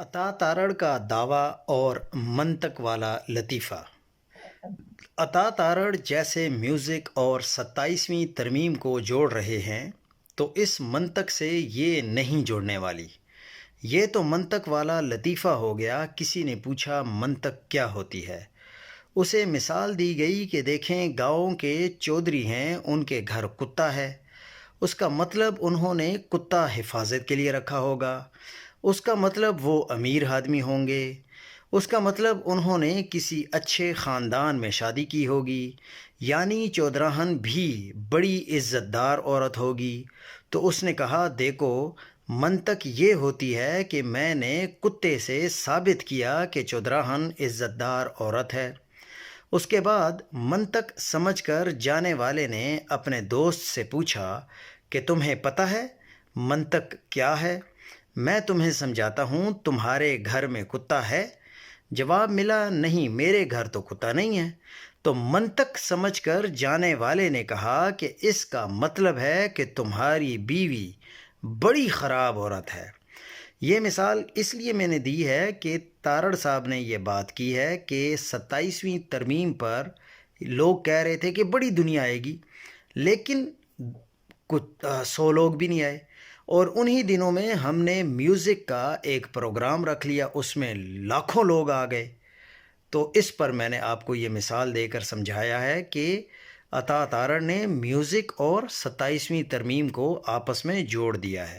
عطا تارڑ کا دعویٰ اور منطق والا لطیفہ۔ عطا تارڑ جیسے میوزک اور 27ویں ترمیم کو جوڑ رہے ہیں تو اس منطق سے یہ نہیں جوڑنے والی۔ یہ تو منطق والا لطیفہ ہو گیا۔ کسی نے پوچھا منطق کیا ہوتی ہے؟ اسے مثال دی گئی کہ دیکھیں گاؤں کے چودھری ہیں، ان کے گھر کتا ہے۔ اس کا مطلب انہوں نے کتا حفاظت کے لیے رکھا ہوگا۔ اس کا مطلب وہ امیر آدمی ہوں گے۔ اس کا مطلب انہوں نے کسی اچھے خاندان میں شادی کی ہوگی، یعنی چودراہن بھی بڑی عزت دار عورت ہوگی۔ تو اس نے کہا دیکھو منطق یہ ہوتی ہے کہ میں نے کتے سے ثابت کیا کہ چودراہن عزت دار عورت ہے۔ اس کے بعد منطق سمجھ کر جانے والے نے اپنے دوست سے پوچھا کہ تمہیں پتہ ہے منطق کیا ہے؟ میں تمہیں سمجھاتا ہوں، تمہارے گھر میں کتا ہے؟ جواب ملا نہیں، میرے گھر تو کتا نہیں ہے۔ تو منطق سمجھ کر جانے والے نے کہا کہ اس کا مطلب ہے کہ تمہاری بیوی بڑی خراب عورت ہے۔ یہ مثال اس لیے میں نے دی ہے کہ تارڑ صاحب نے یہ بات کی ہے کہ 27ویں ترمیم پر لوگ کہہ رہے تھے کہ بڑی دنیا آئے گی، لیکن کچھ 100 لوگ بھی نہیں آئے۔ اور انہی دنوں میں ہم نے میوزک کا ایک پروگرام رکھ لیا، اس میں لاکھوں لوگ آ گئے۔ تو اس پر میں نے آپ کو یہ مثال دے کر سمجھایا ہے کہ عطا تارڑ نے میوزک اور 27ویں ترمیم کو آپس میں جوڑ دیا ہے۔